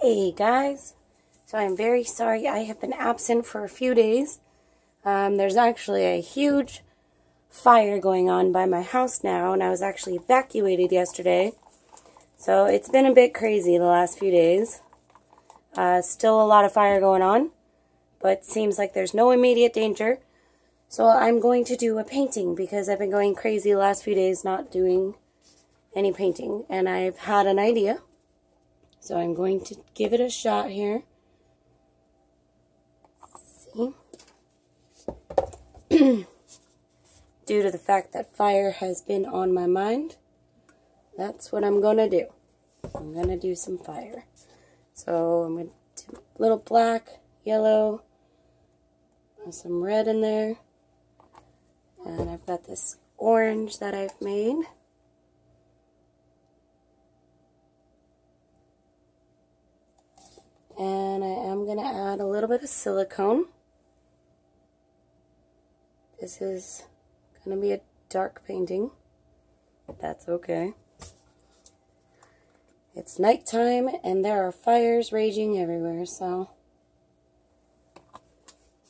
Hey guys, so I'm very sorry I have been absent for a few days. There's actually a huge fire going on by my house now, and I was actually evacuated yesterday. So it's been a bit crazy the last few days. Still a lot of fire going on, but seems like there's no immediate danger. So I'm going to do a painting because I've been going crazy the last few days not doing any painting, and I've had an idea. So I'm going to give it a shot here. See? Due to the fact that fire has been on my mind, that's what I'm going to do. I'm going to do some fire. So I'm going to do a little black, yellow, and some red in there. And I've got this orange that I've made. And I am going to add a little bit of silicone. This is going to be a dark painting, but that's okay. It's nighttime and there are fires raging everywhere, so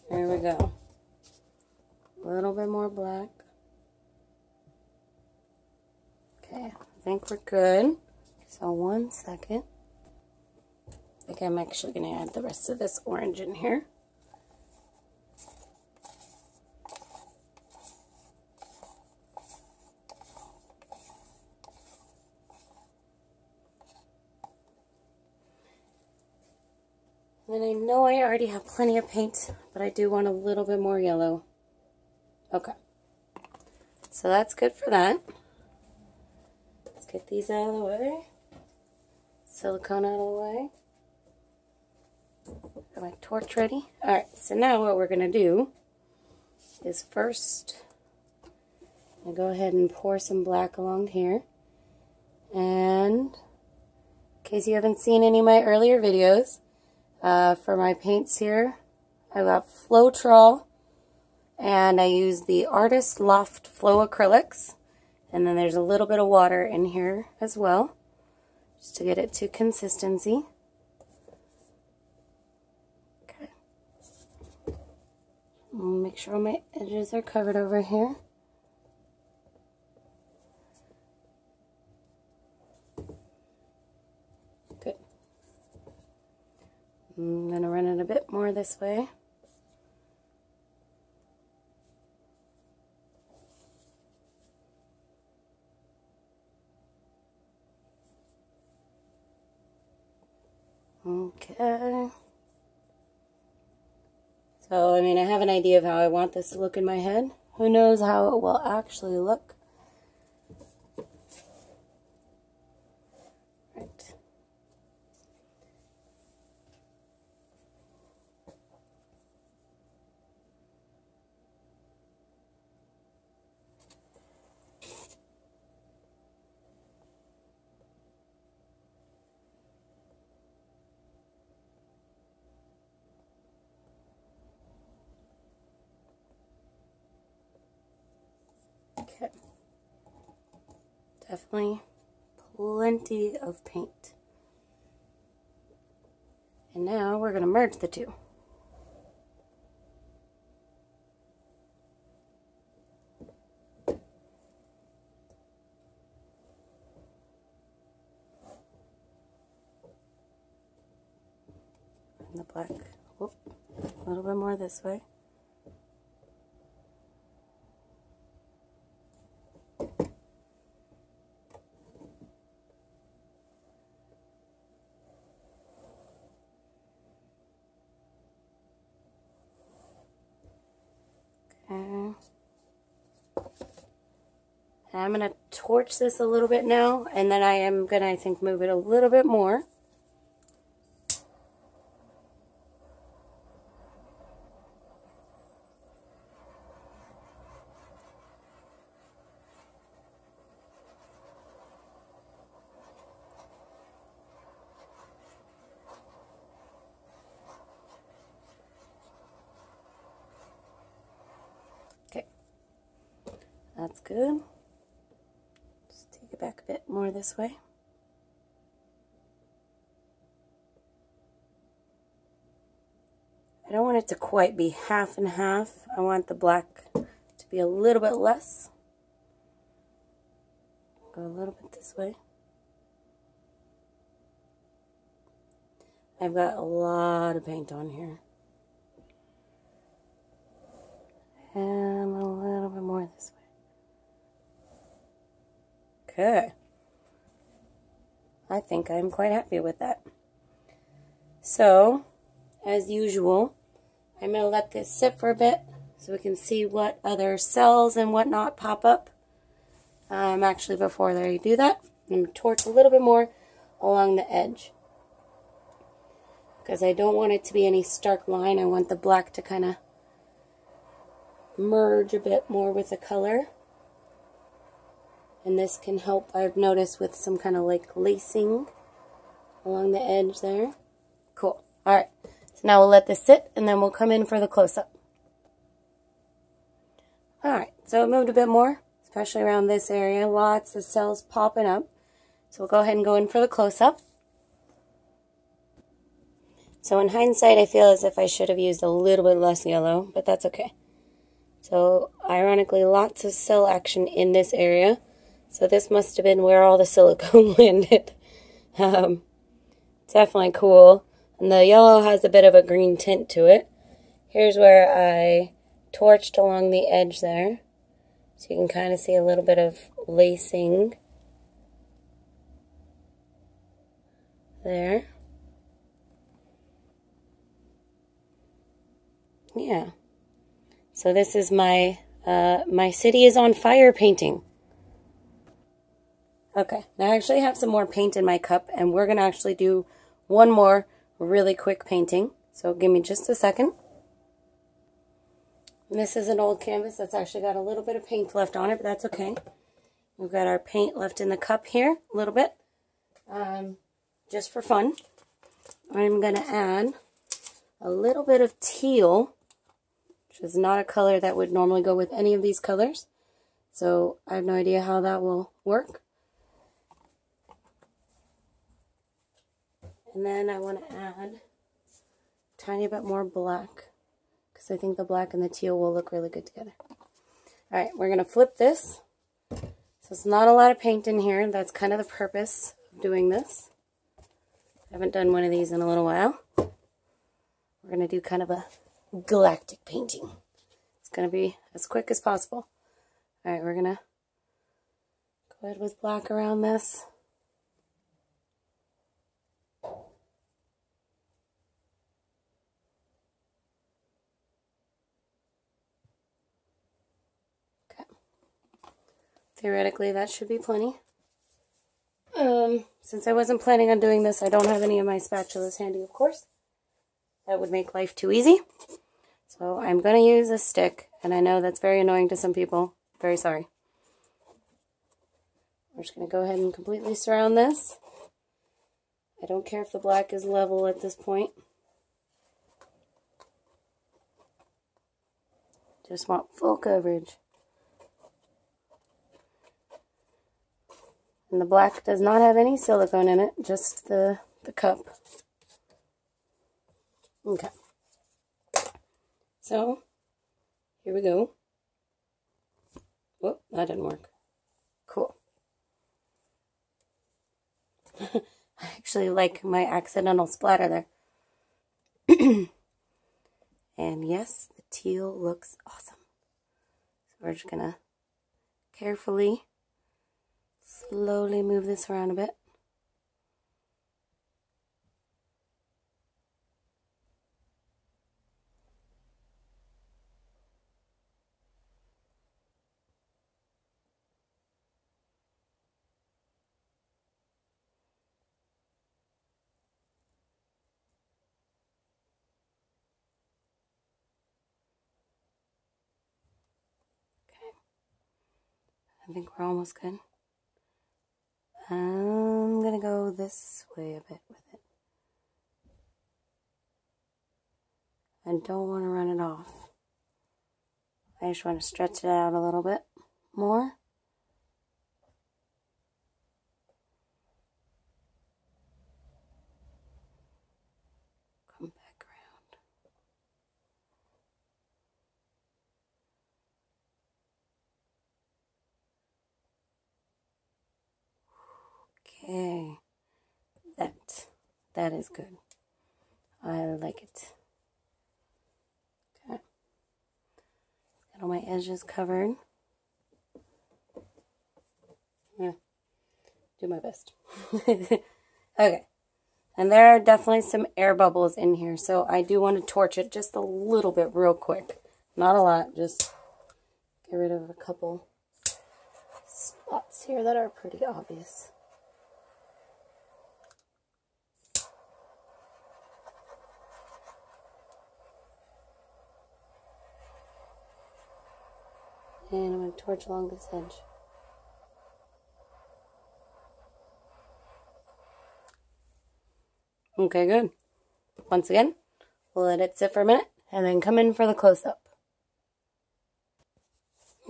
there we go. A little bit more black. Okay, I think we're good. So 1 second. I think I'm actually going to add the rest of this orange in here. And I know I already have plenty of paint, but I do want a little bit more yellow. Okay. So that's good for that. Let's get these out of the way. Silicone out of the way. Got my torch ready. Alright, so now what we're going to do is first I'm going to go ahead and pour some black along here. And in case you haven't seen any of my earlier videos, for my paints here, I got Floetrol, and I use the Artist Loft Flow acrylics. And then there's a little bit of water in here as well, just to get it to consistency. Make sure all my edges are covered over here. Good. I'm going to run it a bit more this way. Okay. So, I mean, I have an idea of how I want this to look in my head. Who knows how it will actually look? Right. Okay. Definitely plenty of paint. And now we're going to merge the two. And the black, whoop, a little bit more this way. And I'm going to torch this a little bit now, and then I am going to, I think, move it a little bit more. Okay. That's good. Just take it back a bit more this way. I don't want it to quite be half and half. I want the black to be a little bit less. Go a little bit this way. I've got a lot of paint on here. And a little bit more this way. Okay. I think I'm quite happy with that. So, as usual, I'm going to let this sit for a bit so we can see what other cells and whatnot pop up. Actually, before I do that, I'm going to torch a little bit more along the edge. Because I don't want it to be any stark line. I want the black to kind of merge a bit more with the color. And this can help, I've noticed, with some kind of like lacing along the edge there. Cool. Alright, so now we'll let this sit and then we'll come in for the close-up. Alright, so it moved a bit more, especially around this area. Lots of cells popping up. So we'll go ahead and go in for the close-up. So in hindsight, I feel as if I should have used a little bit less yellow, but that's okay. So ironically, lots of cell action in this area. So this must have been where all the silicone landed. Definitely cool. And the yellow has a bit of a green tint to it. Here's where I torched along the edge there. So you can kind of see a little bit of lacing there. Yeah. So this is my my city is on fire painting. Okay, now I actually have some more paint in my cup, and we're going to actually do one more really quick painting. So give me just a second. And this is an old canvas that's actually got a little bit of paint left on it, but that's okay. We've got our paint left in the cup here, a little bit, just for fun. I'm going to add a little bit of teal, which is not a color that would normally go with any of these colors. So I have no idea how that will work. And then I want to add a tiny bit more black, because I think the black and the teal will look really good together. Alright, we're going to flip this. So it's not a lot of paint in here. That's kind of the purpose of doing this. I haven't done one of these in a little while. We're going to do kind of a galactic painting. It's going to be as quick as possible. Alright, we're going to go ahead with black around this. Theoretically, that should be plenty. Since I wasn't planning on doing this, I don't have any of my spatulas handy, of course. That would make life too easy. So I'm going to use a stick, and I know that's very annoying to some people. Very sorry. We're just going to go ahead and completely surround this. I don't care if the black is level at this point. Just want full coverage. And the black does not have any silicone in it, just the cup. Okay. So, here we go. Whoop, that didn't work. Cool. I actually like my accidental splatter there. And yes, the teal looks awesome. So we're just gonna carefully, slowly move this around a bit. I think we're almost good. I'm going to go this way a bit with it. I don't want to run it off. I just want to stretch it out a little bit more. Come back around. Okay. That is good. I like it. Okay. Got all my edges covered. Yeah. Do my best. Okay. And there are definitely some air bubbles in here, so I do want to torch it just a little bit real quick. Not a lot, just get rid of a couple spots here that are pretty obvious. And I'm going to torch along this edge. Okay, good. Once again, we'll let it sit for a minute and then come in for the close-up.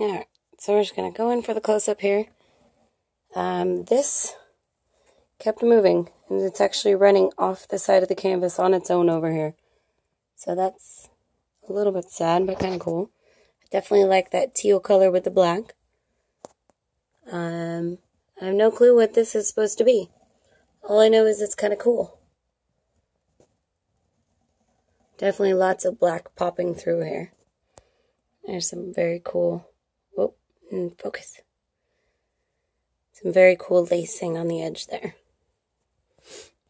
Alright, so we're just going to go in for the close-up here. This kept moving, and it's actually running off the side of the canvas on its own over here. So that's a little bit sad, but kind of cool. I definitely like that teal color with the black. I have no clue what this is supposed to be. All I know is it's kind of cool. Definitely lots of black popping through here. There's some very cool, focus. Some very cool lacing on the edge there.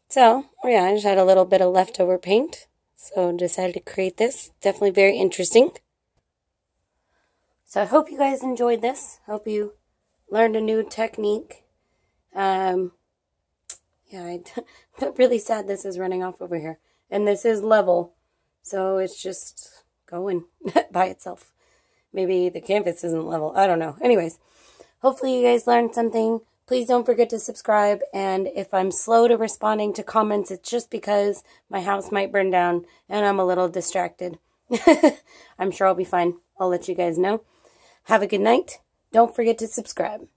So, yeah, I just had a little bit of leftover paint. So decided to create this. Definitely very interesting. So I hope you guys enjoyed this. Hope you learned a new technique. Yeah, I'm really sad this is running off over here. And this is level. So it's just going by itself. Maybe the canvas isn't level. I don't know. Anyways, hopefully you guys learned something. Please don't forget to subscribe. And if I'm slow to responding to comments, it's just because my house might burn down and I'm a little distracted. I'm sure I'll be fine. I'll let you guys know. Have a good night. Don't forget to subscribe.